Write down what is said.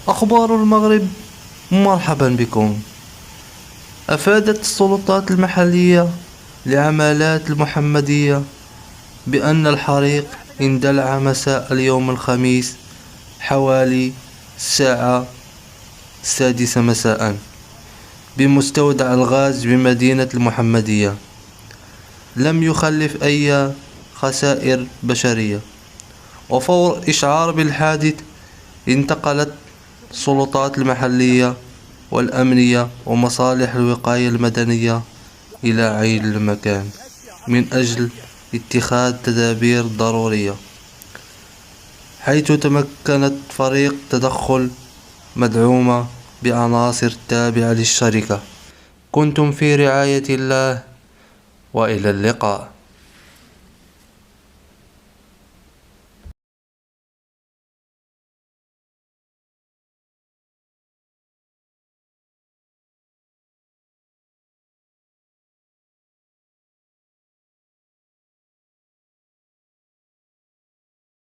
أخبار المغرب، مرحبا بكم. أفادت السلطات المحلية لعمالات المحمدية بأن الحريق اندلع مساء اليوم الخميس حوالي الساعة 6 مساء بمستودع الغاز بمدينة المحمدية. لم يخلف أي خسائر بشرية، وفور إشعار بالحادث انتقلت السلطات المحلية والأمنية ومصالح الوقاية المدنية إلى عين المكان من أجل اتخاذ تدابير ضرورية، حيث تمكنت فريق تدخل مدعومة بعناصر تابعة للشركة. كنتم في رعاية الله، وإلى اللقاء.